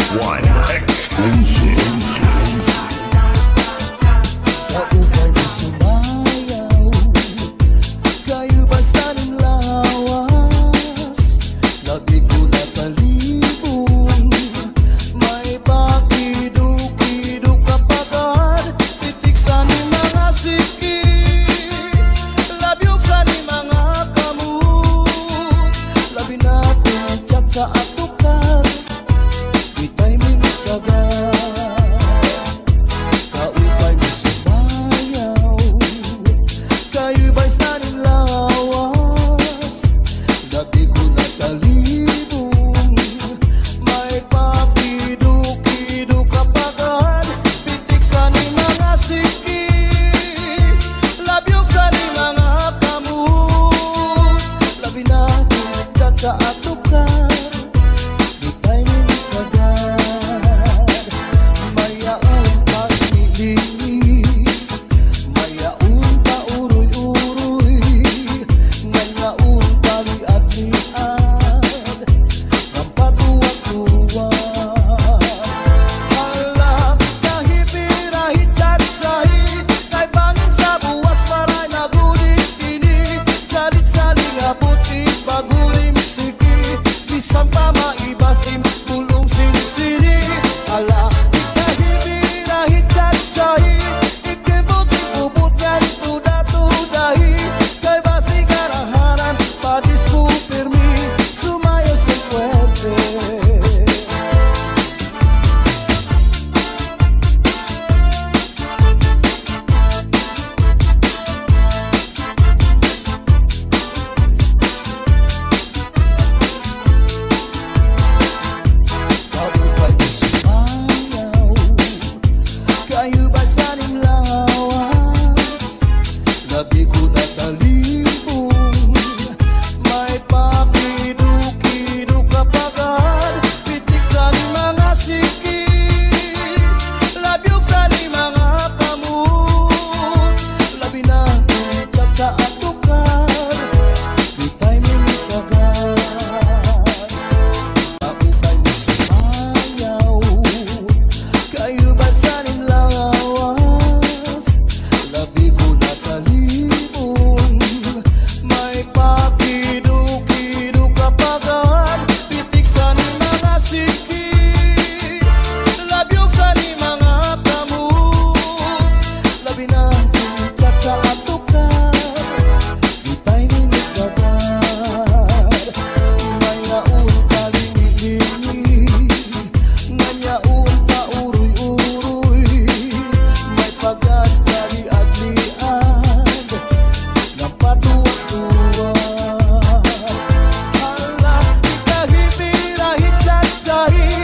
One exclusive. Kaupay na sumayaw, kayo ba saning lawas? Labi ko na talibong, may pakiduk-iduk kapagad. Titik sa ni mga siki, labyog sa ni mga kamu. Labi na kung tsak sa atukar, itay minit kagad. Sa atukar, itay minit kagad. Mayaon pagmili, mayaon pa uroy-uroy, ngayaon paliad-liad, ang patuwag-tuwag. Alap kahit-pirahit salit-sahi, kay bangin sa buwas maray nagulit kini, salit-saling abuti pagulim isang tama ibasim tulong sinisini. Ala kahit-pirahit salit-sahi, ikibot-ibubot nga tuda-tudahi, kay basi karahanan padis mo pirmi, sumayo sa puwerte. Kayo ba saning lawas? Labi ko na talibong, may pakiduk-iduk kapagad. Pitik sa ni mga siki, labyog sa ni mga kamu. Labi na tsak sa atukar, itay minit kagad. Kaupay mo sumayaw, kayo ba saning lawas? Labi ko na talibong, may pakiduk-iduk kapagad. Pitik sa ni mga siki, labyog sa ni mga kamu. Labi na tsak sa atukar, itay minit kagad. Mayaon palimili, ngayaon pa uroy-uroy, may pagkat kaliad-liad, ng patuwag-tuwag. Hala, kahit-pirahit salit-sahi,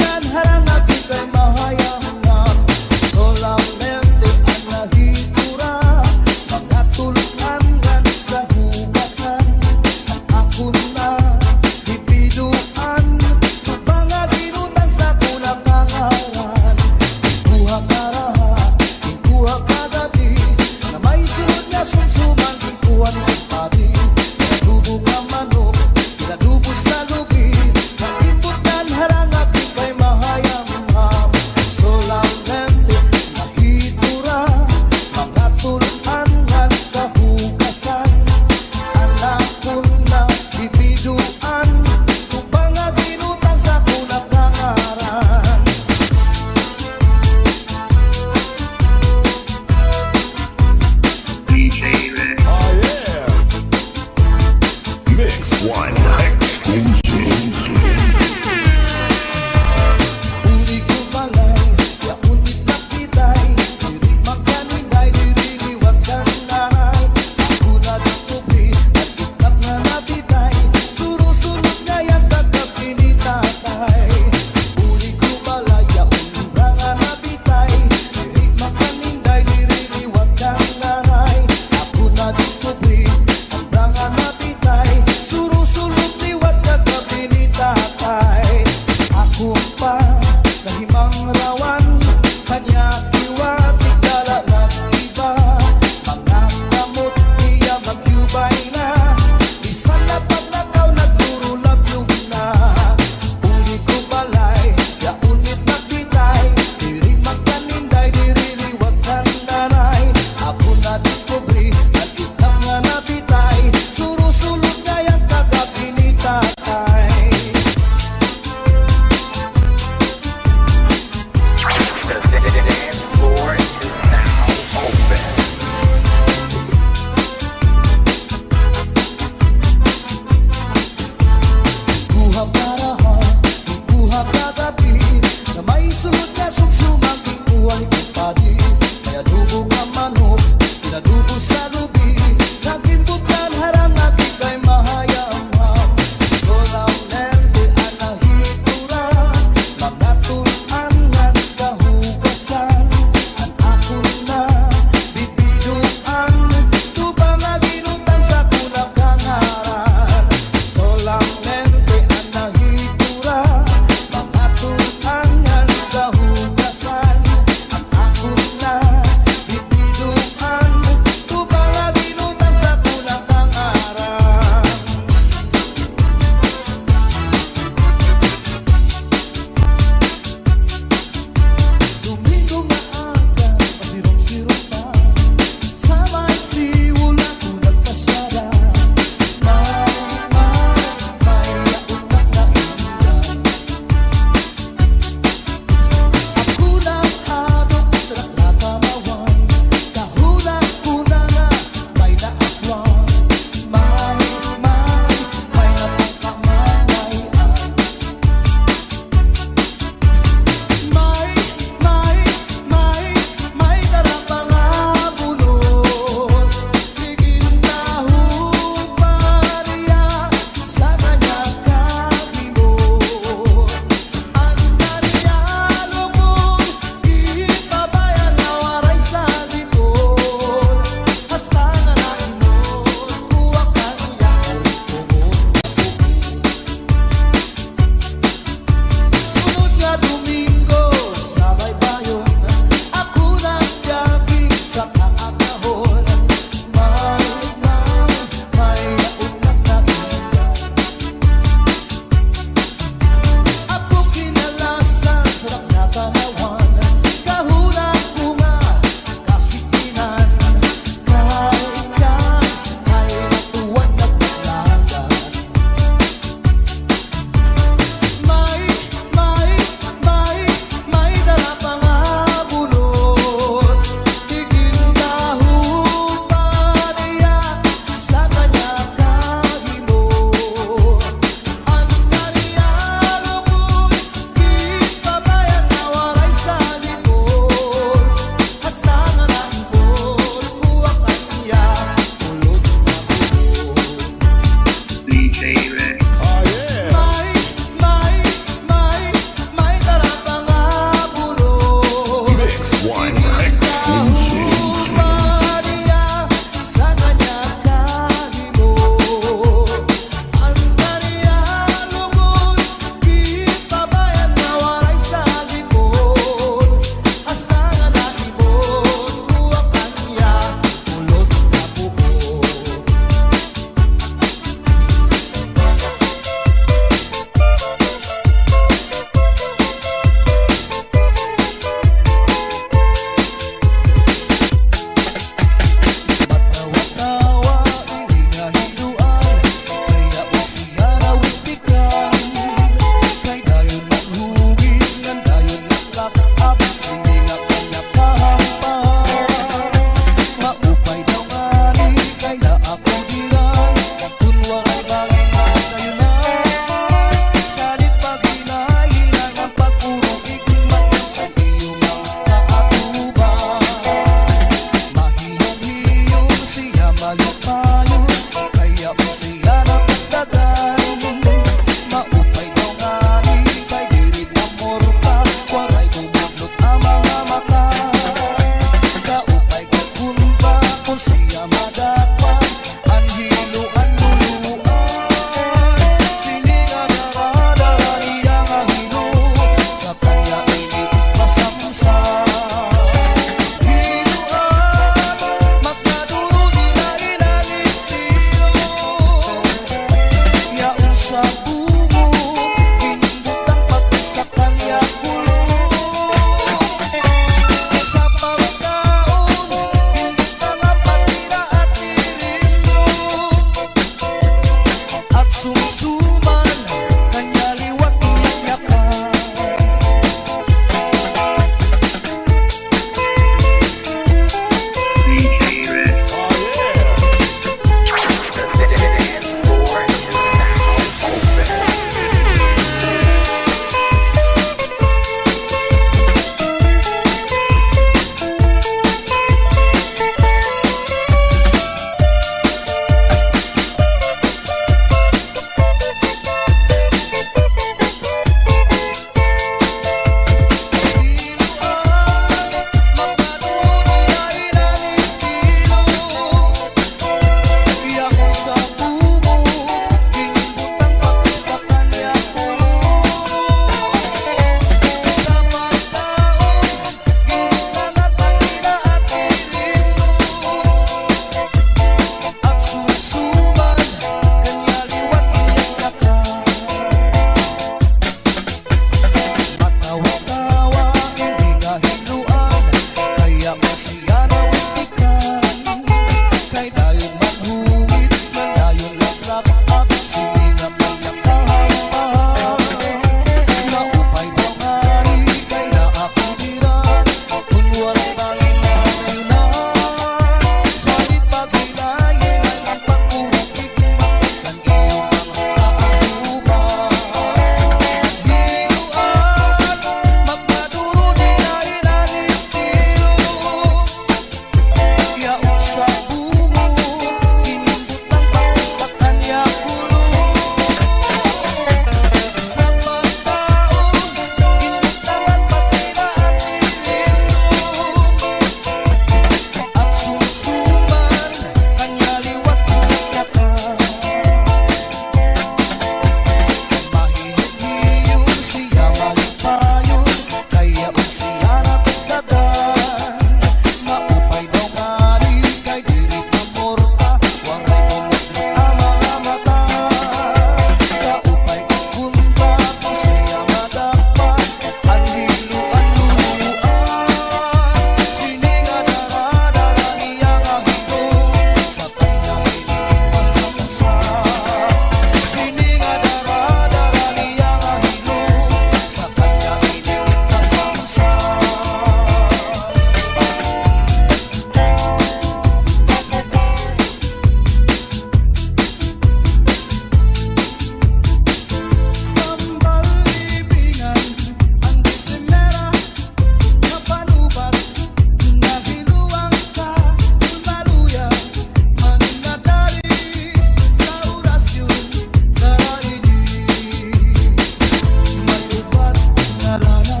Arana,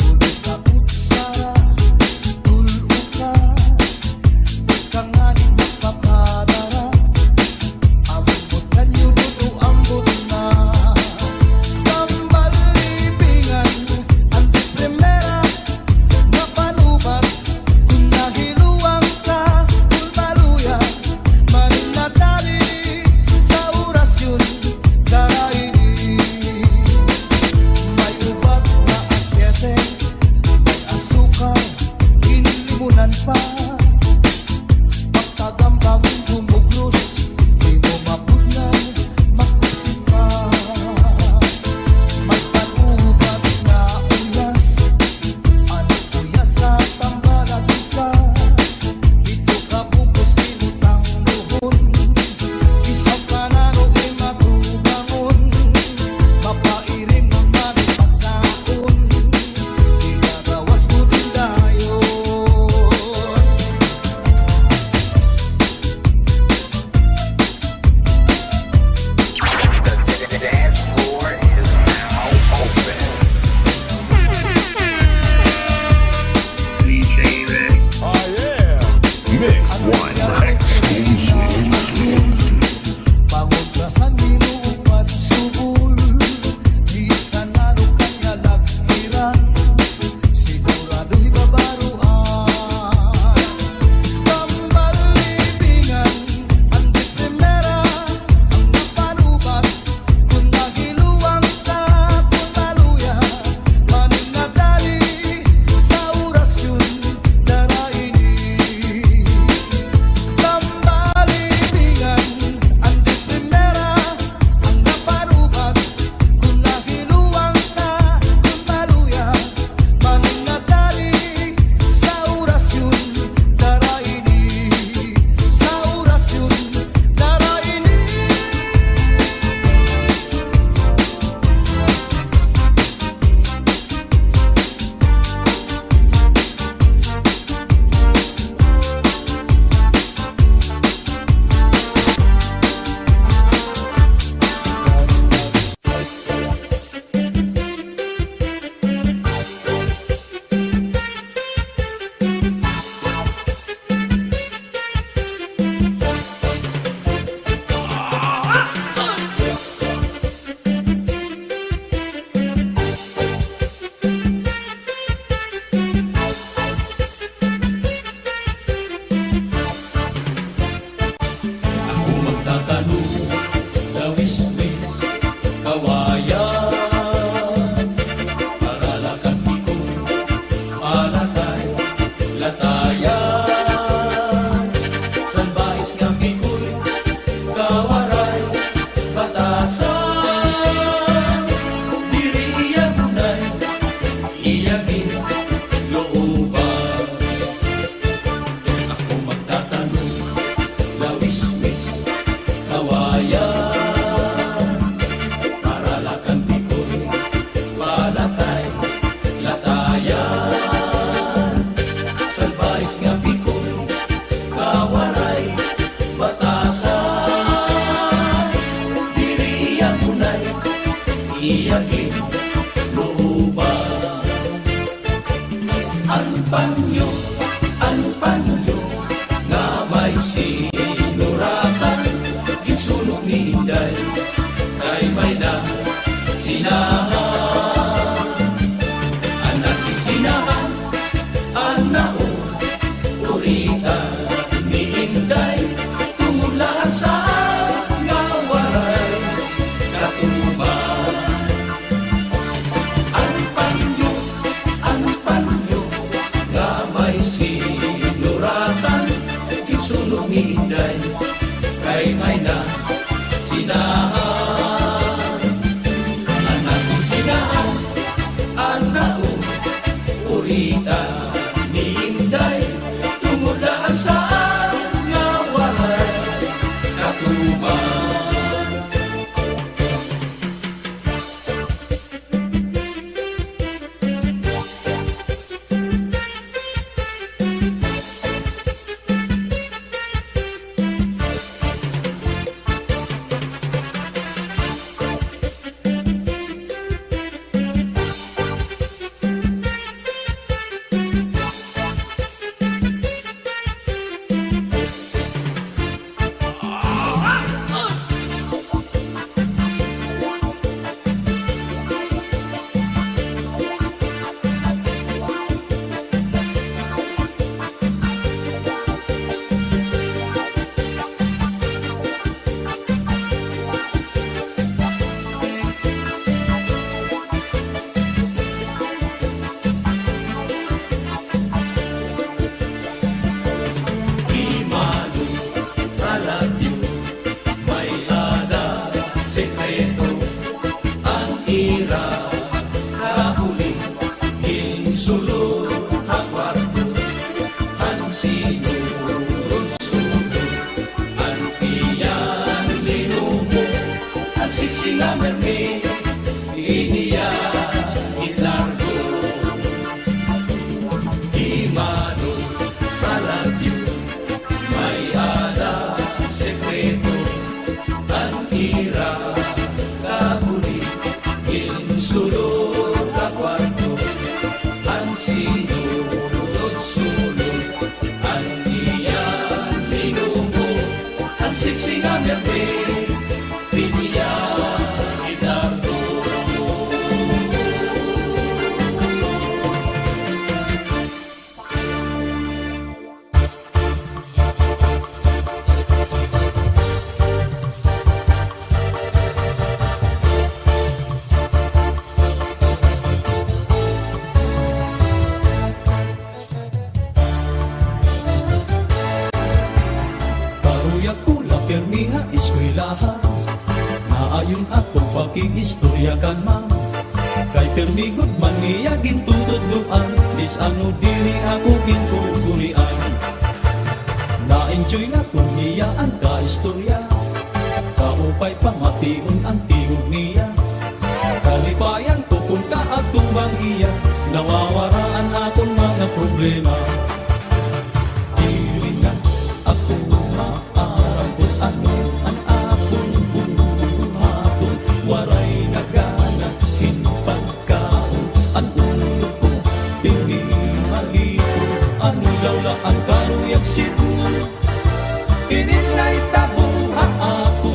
ulit na putsara, tulo ka, kanganing magpapadara, ambot kanyo duto ambot na. Tambal libingan, ang di primera, napanubat, kung nahiluang ka, kung maluya, manin na dali, sa orasyon, daraini. May ubat na asyete, may asukal, inlimunan pa. Pagkagambang bumuglos, di mo mapugnan, makusin pa. May panubat na uyas, ano uyas sa tambalat isa. Dito ka bukos inutang luhon, isaw ka na no'y matubangon. Mapairin ng mani pagkaon, ilagawas ko din dayon. The dance floor is now open. DJ Mix. Oh yeah! Mix one exclusive. Pangutrasan nilupan subul, di sanalo kanya lagkiran, sigurado'y babaruan. Tambal libingan, ang di primera, ang napanubat, kung nagiluang ka, kung maluya, manin na dali, sa orasyon, daraini. Tambalitingan, ang di primera, ang napanubat, kung nahiluang ka, kung maluya, manin na dali, sa orasyon, daraini, sa orasyon, daraini. Ako magtatanong, lawis-wis, kawayan, paralakan ko, palatay, latayan, salbahis nga pikoy, kawaray, batasan, diri iya gunay, iyagin, looban. Ako magtatanong, lawis-wis, kawayan, paralakan pikoy, palatay, latayan, salbahis nga pikoy, kawaray, batasan, diri iya gunay, iyagin, looban. Ang panyo, nga may sinuratan, ginsulong ni Inday, kay may na sinahan. Anak sinahan, anao, urita ni Inday, tumulaan sa nga waray, katuban. Ang panyo, nga may sinuratan, ginsulong ni Inday, kay may na sinahan. Anak sinahan, anao, urita ni Inday, tumulaan sa nga waray, katuban. istorya kan ma'am. Kay permigod man niya gintutudluan, is ano dili ako gintuturian. Na-enjoy na kung niya ang kaistorya, kaupay pamation ang tingog niya. Kalipayan ko kung kaatong bang iya, nawawaraan akong mga problema. Dili na ako maarang kung ano ang akong buhaton. Waray nagana, hinpagkaon, ang ulo ko, dili malito. Ano daw la ang karuyag sido, ininay tabuha ako.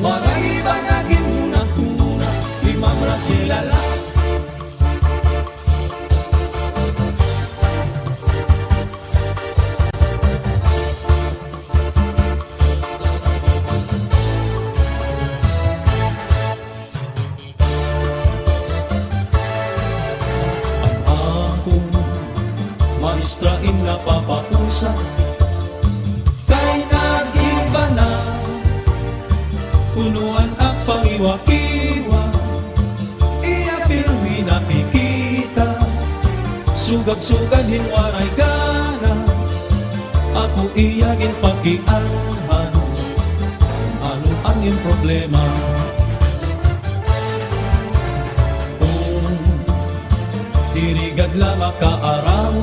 Waray bangagin hunahuna, limang rasilala. Maestrain na papausa, kay nag-iba na, punuan ang pangiwa-kiwa. Iya pirmi nakikita, sugad-sugad hinwaray gana. Ako iyagin pagkianhan, ano ang iyong problema. Dirigad lang makaaraw,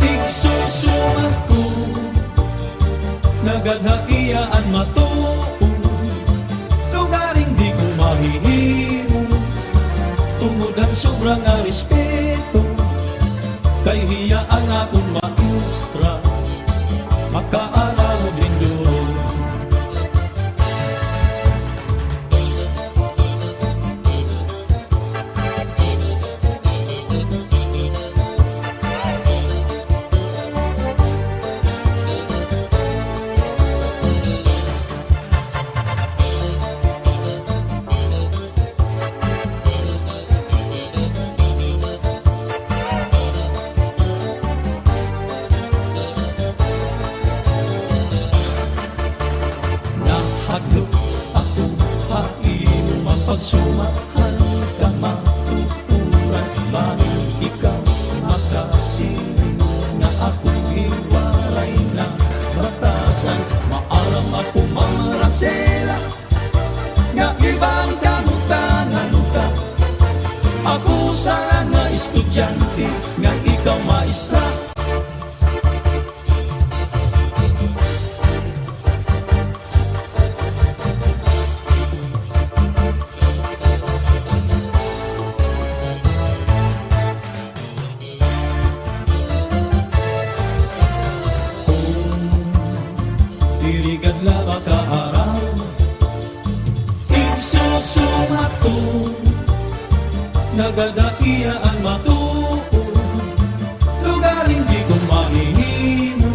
igsusumat ko, nagadhaiyaan matuo. Lugaring di ko mahihimo, tungod ang sobrang respeto. Kay hiyaan akong maestra, makaaraw din doon. Hadlok ako, haino mapagsumahan ka matuturan. Bakit ikaw makasiling na akong hiwaray na batasan? Maaram ako marasela, nga ibang kamutangan ka. Ako sana nga estudyante, nga ikaw maestra. Dirigad lang makaaraw, igsusumat ko, nagadaiaan matuo. Lugaring di ko mahihimo,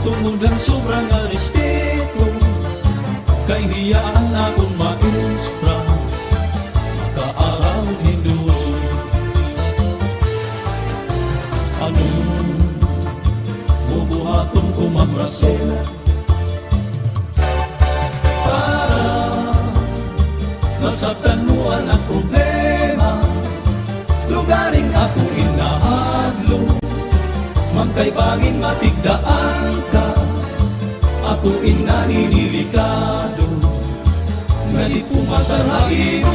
tungod ang sobrang respeto. Kay hiyaan akong maestra, makaaraw din doon. Ano bubuhaton ko mamrasela, masabtan mo ang problema. Lugaring ako inahadlo, magkaibangin matigdaan ka. Ako inaninilikado, nga di pumasarain.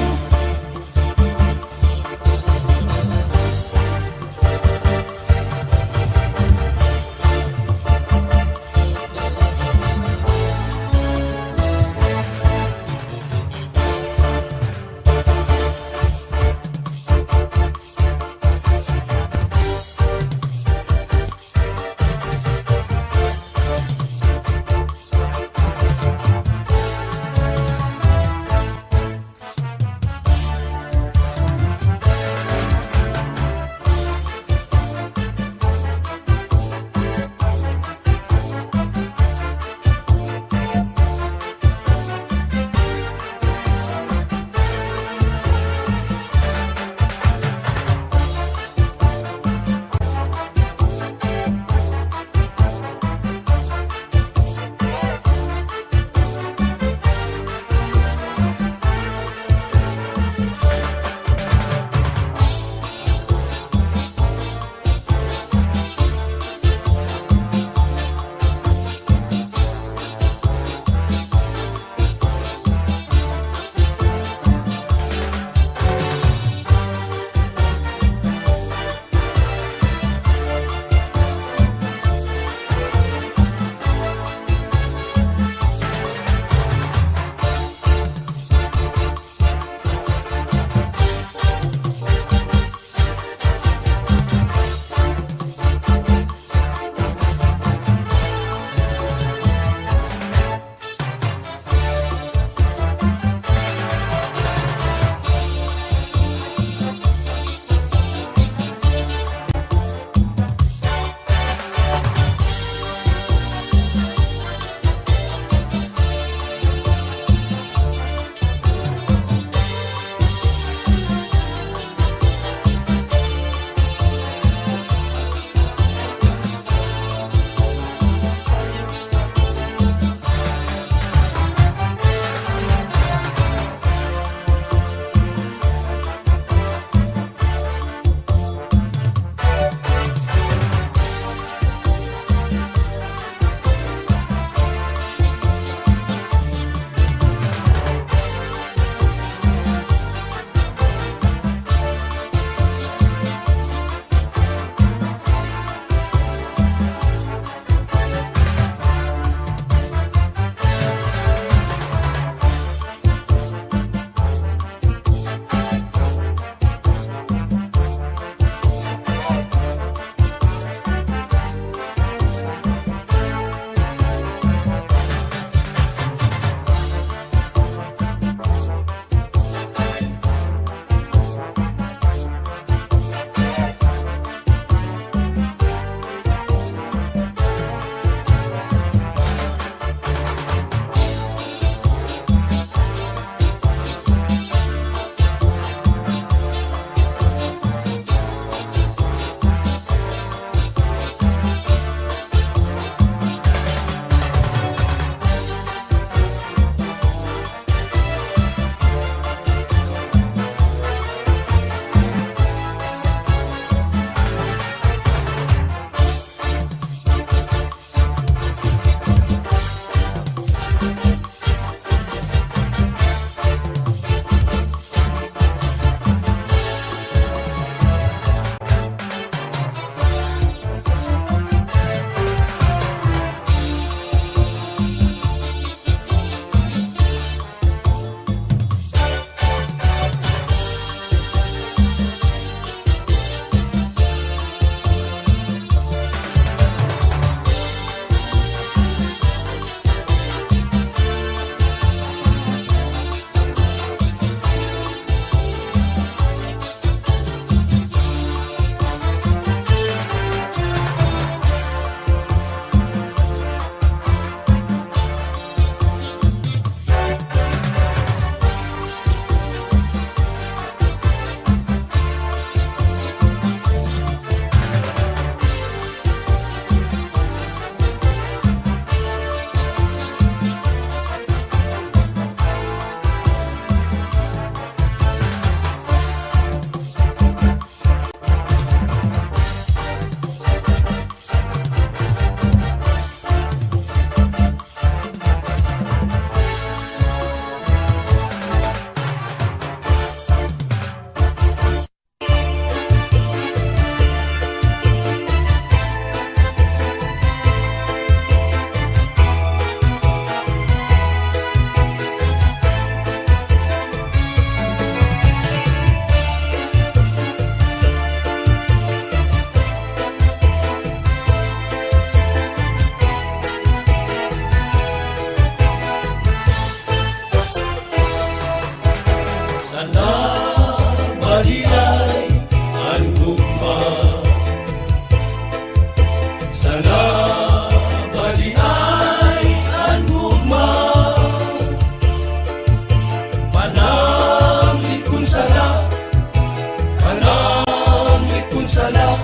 sala,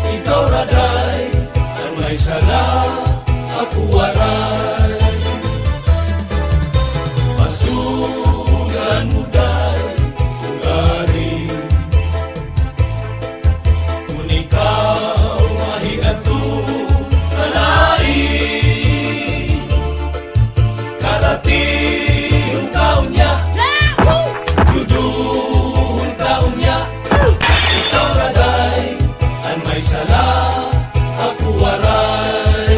ikaw raday, ang may sala, ako waray. Pasugan mo day, ugarin, kung ikaw mahigato kalain, karating taon niya, juduhon taon niya, ikaw raday, ang may sala, ako waray.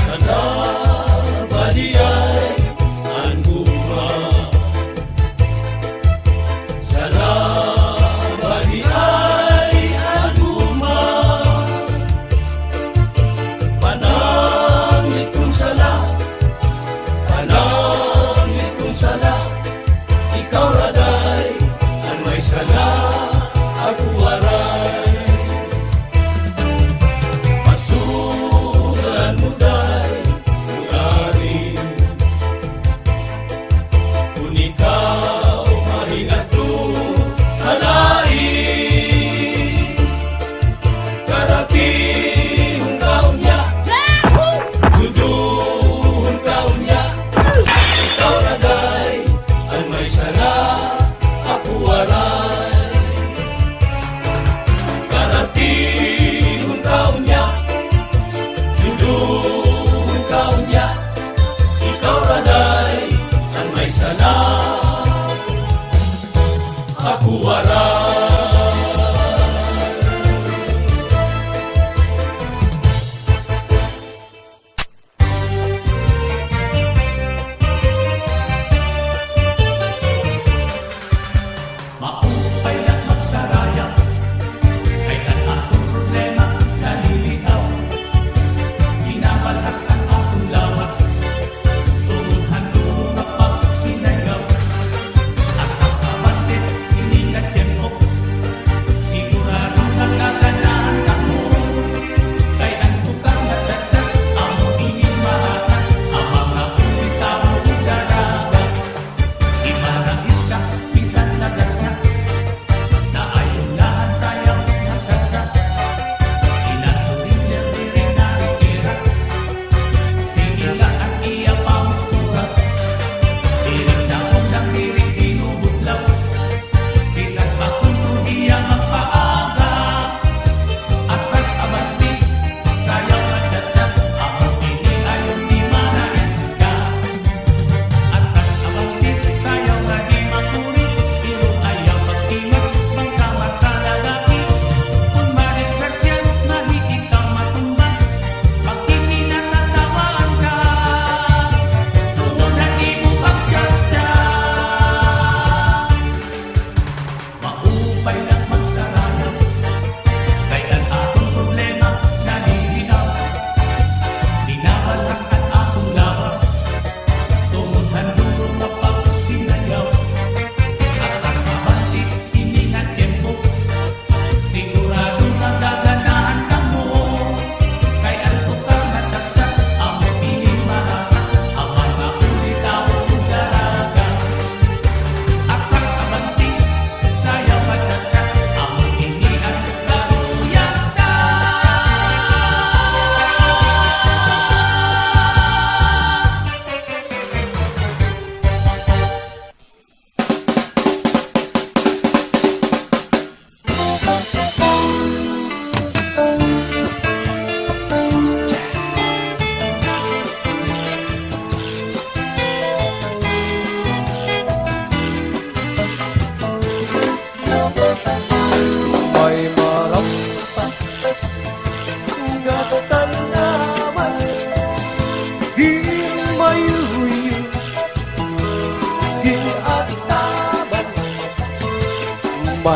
Sana baliay ang guma, sana baliay ang guma, panangit kong sala, panangit kong sala, ikaw raday, ang may sala, ako waray. Pasugan mo day, ugarin, kung ikaw mahigato kalain, karating taon niya, juduhon taon niya, ikaw raday, ang may sala, ako waray. Karating taon niya, juduhon taon niya, ikaw raday, ang may sala, ako waray.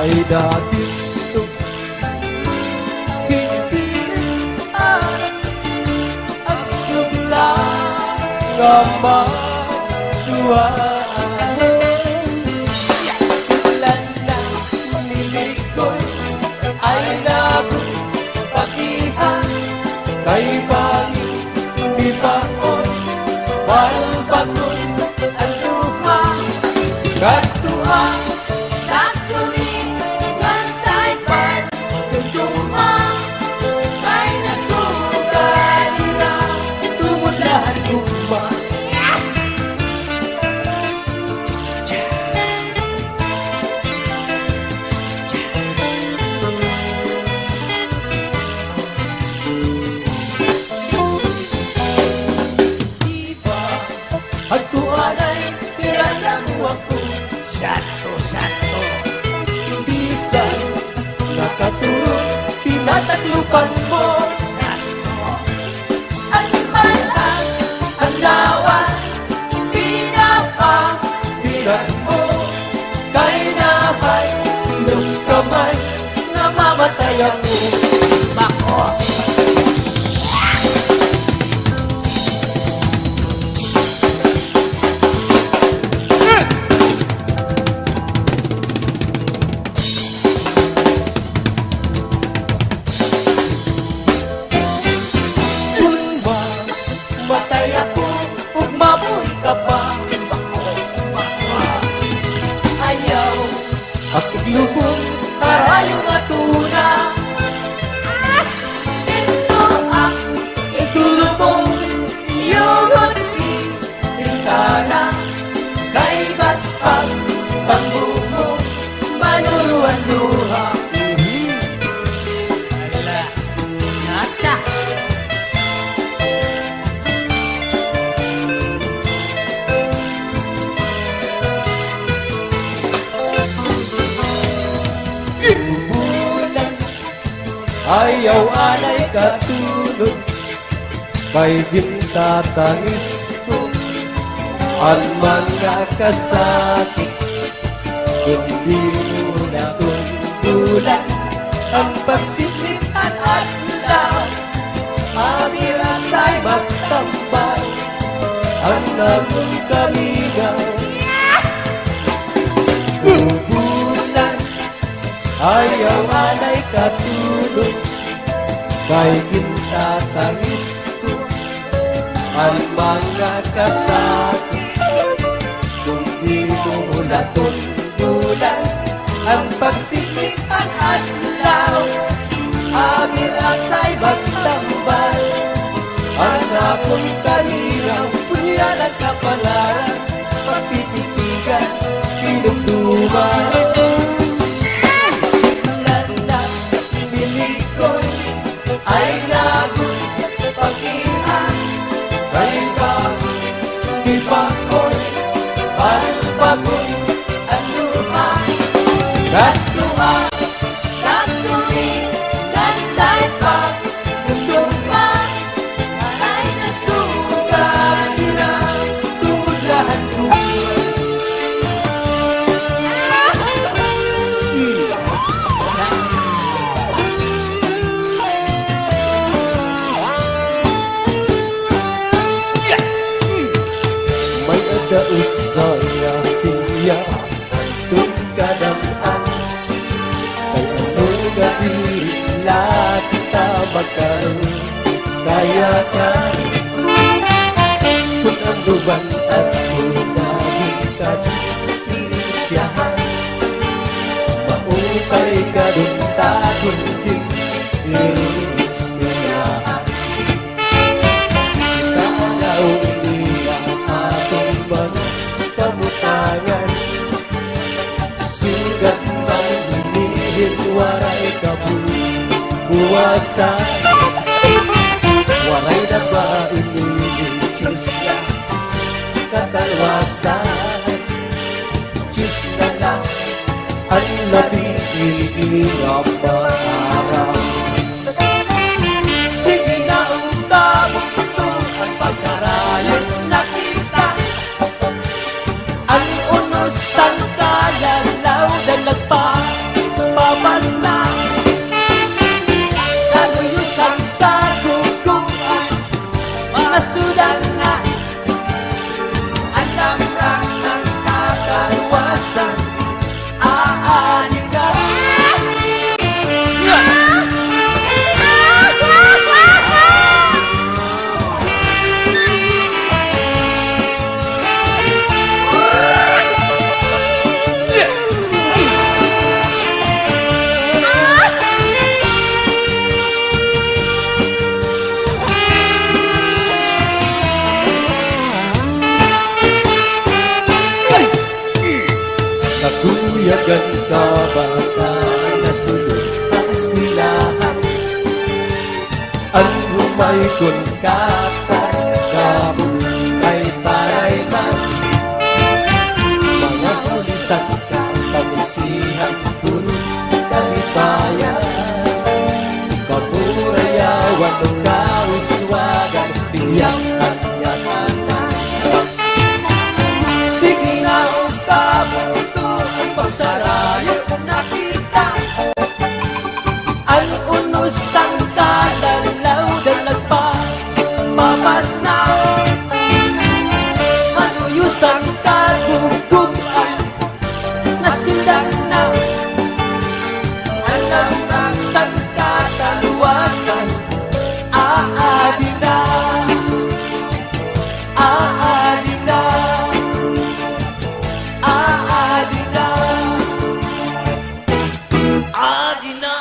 ay dati ito hindi ang sugla nga maduhaan. Silan na nilikoy ay nagpagihan kay bangin di baon balbagon ang luha katuwa Sa tulingan sa'y pagtutuma Kay nasugalira tumulahan luma. Diba? Ang tuwan ay Tirala mo ako sato. Bisan nakatulog, tinataglupan mo. Ang malas, ang lawas Pinapabilan mo, kay nahay ilong kamay, namamatay ako. Bako Tulma, matay ako, ug mabuhi ka pa. Ayaw Akong lubong, Karayo nga tuna Ito ang itulubong, iyong bintana, Kay baspag pangbumo Manuruan luha Nacha bulan, ayaw anay katulog, kay gintatangis ko ang mga kasakit. Hindi mo na tuntulan ang pagsiplitan at law. Amirasa'y magtambal ang nagong kaligaw. Bulan, ayaw anay katulog, kay gintatangis ko ang mga kasakit. Kung di mo natundulan ang pagsikitan at law, amirasa'y magtambal ang akong kalinaw. Punyalan kapalaran, pagtititigan, pinugduman. Landa Bilikoy Ay lagot Pag-ihan Kay bago, di baon, balbagon, Ang luha katuwa, Sa tulingan sa'y pagtutuma Kay nasugalira tulahan ko. May adausay aking iyak, tungkadamhan. Kay ano gabila kita magkaroon, kaya ka kung ang luban at lunagin ka siyahan. Maupay ka dun tagon din irisyahan. Kalaw iniya atong mga kamutangan, sugat bang hinihin waray kabuwasan. Waray na ba inihin Diyos na katalwasan? Diyos na lang ang labing ang maharap. Sige na ang tabong ito ang pagsarayan nakita. Ang unos ang kalalaw na nagpa Sugan ka baka nasulod ang eskwelahan. Ang humay kun katay kabog kay parayman. Mga kulitan ka kamusihan kun kalibayan. Kapurayawan ng kawiswagan tiyak kanyakan. Sige na ang kabuto ang pagsarayo nakita. Ang unos ng kalalaw dalag pa mamas na. Anuyos ang kagugugan nasindak na. Alam ng sang kataluwasan aadi na. Aadi na. Aadi na. Aadi na.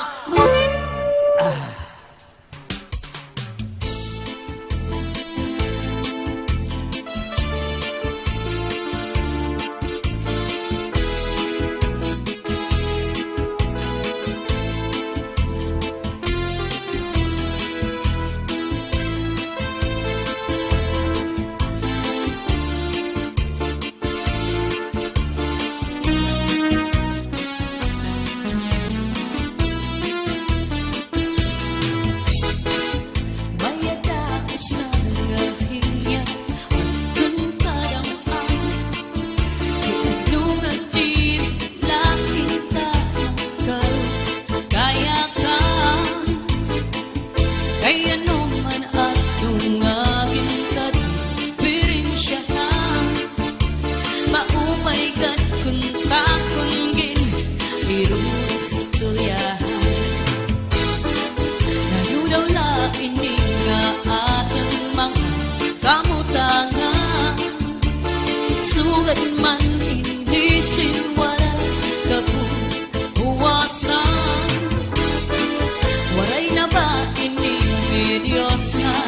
Mayada usang ngahinya Antun kadamang Tulungan din laking takal Kaya ka Kaya naman at yung aging kadipirinsya ka Maupay kat kun takunggin Irustuyahan Naludaw la ini nga ating mga kamutangan. Sugat man hindi sinwala kabuwasan. Walay na ba ini Diyos nga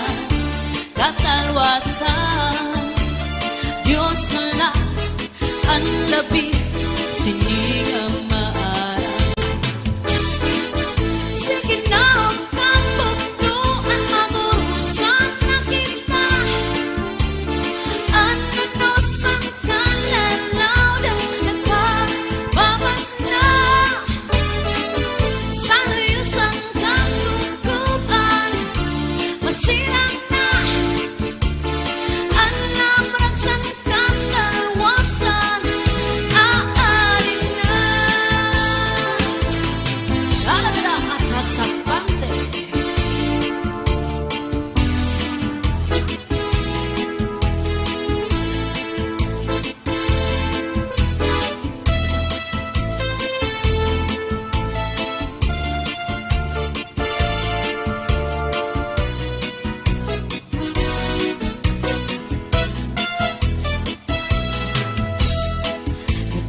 katalwasan? Diyos na lang ang labi siningang maaral. Sige na ang kabutuan magurusan na kita. Ano nos ang kalalaw daw nagpababas na. Sa luyos ang kaguguban masirang na. Alam raksan kalalawasan aaring na. Lalagala at nasakante.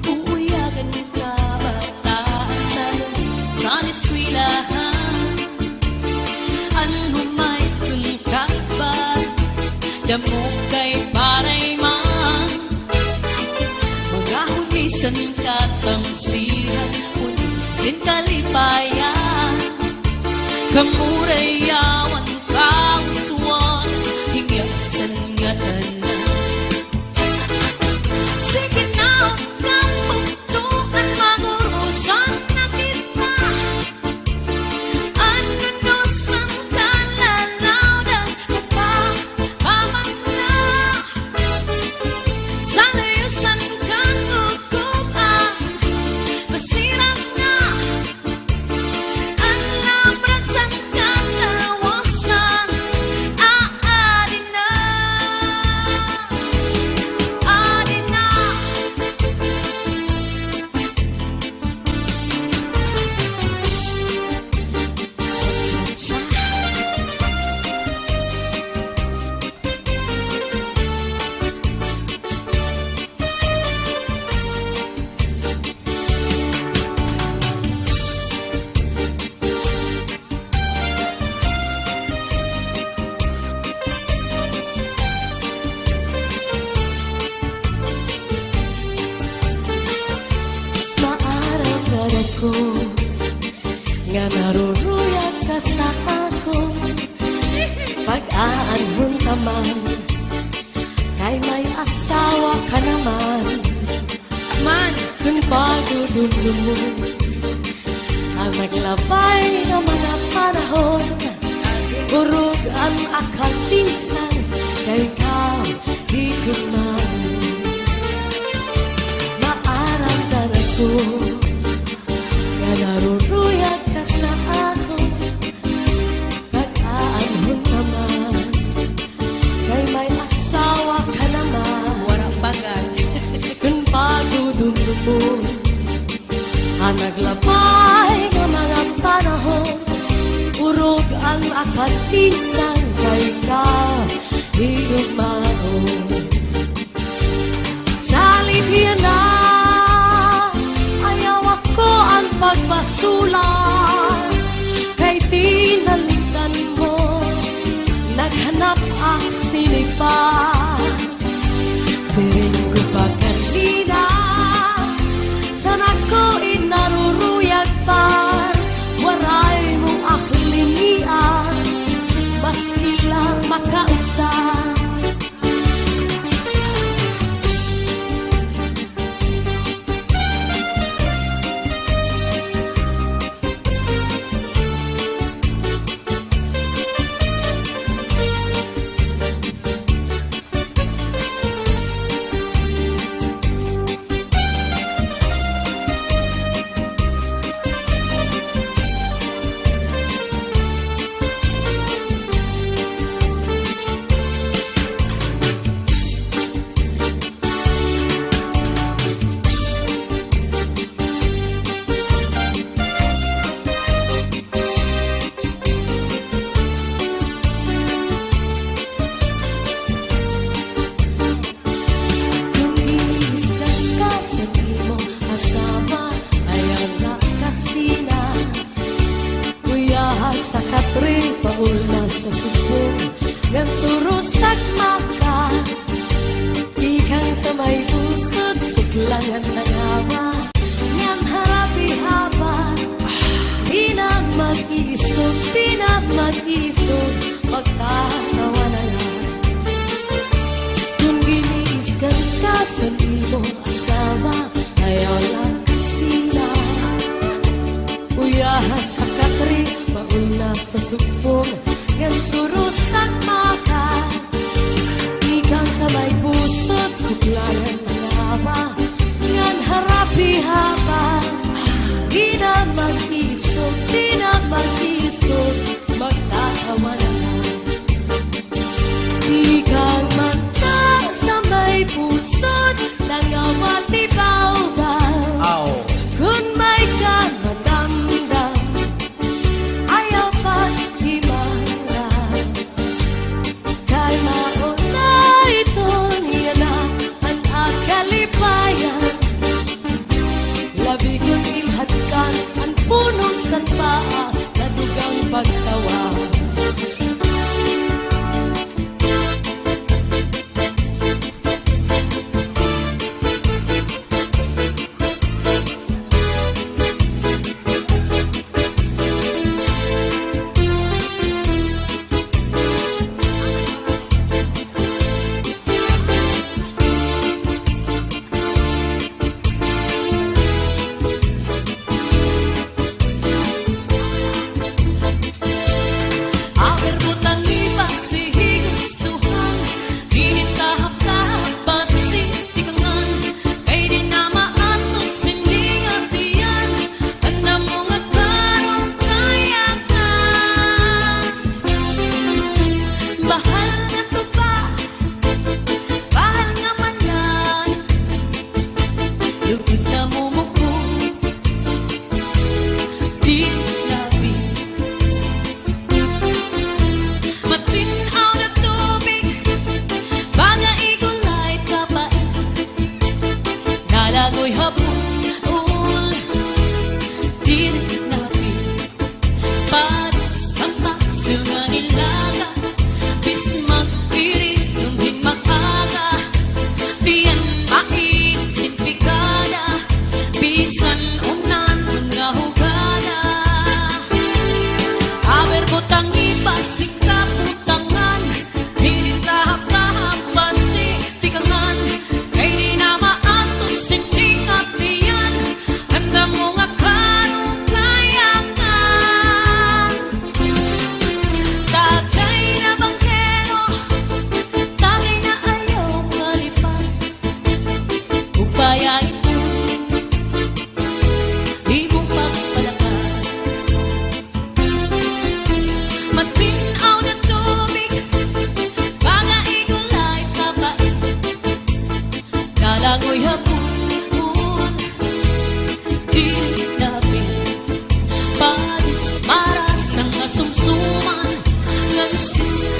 Uuyagan ka bataan sa eskwelahan. Ano may kunkakbal damo kay parayman. Mga hulisan katamsihan sin kalipayan. Kamurayawan kauswan hingyasan nga tanan. Sige na ang kabutuan magurusan na kita. Ano nos ang kalalaw daw nagpababas na. Sa luyos ang kaguguban Pag-aanhon ka man, kay may asawa ka naman. Man, kung pagdudulong mo, ang naglabay ng mga panahon, burog ang akalisan, kay ikaw higit man. Maaramdaman ko, na naruruyag ka sa ako. Pag-aanhon naman, kay may asawa ka naman. Warang bagay. Kung pagdudulong mo, ang naglabay ng mga panahon, urog ang akalisan, kay ikaw higugmao. Salit yan na, ayaw ako ang pagbasulan, kay tinalitan mo, naghanap ang sinipan. Siring ko pa kanina, sana ko inaruruyag pa, waray mong aklinian, maski lang makausap. Sa katri, paula sa subong, ngan surusak maka, ikang sa may pusod, siglangan ng hawa, ngan harapi haba, di na mag-iisog, magtatawa na lang. Kung giniiskan ka sa imong asawa, ayaw lang kasila, uyahas sa katri, mauna sa subong, ngan surusak maka, ikang sa may pusod, suklayan ng hawa, ngan harapi haba, di na mag-isog, magtatawa na lang. Ikang mata sa may pusod, nangawati baw-baw, kung may ka madamdam, ayaw pa himarap. Kay mauna ito niya na ang akalipayan, labi kong imhatkan ang punong sanpaa, nadugang pagka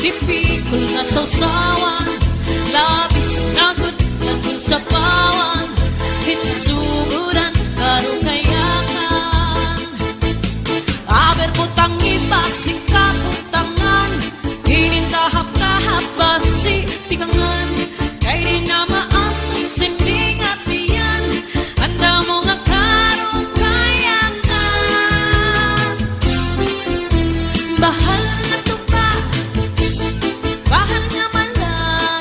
Tipikol na sausawan, labis na gudlang kung sabawan, hitsuguran karukayakan. Aber putang ibasing kaputangan, inintahap-tahap basi tikangan, kay di na maatos sinding at iyan, anda mo nga karukayakan. Bahal na to ba? Bahal nga malam.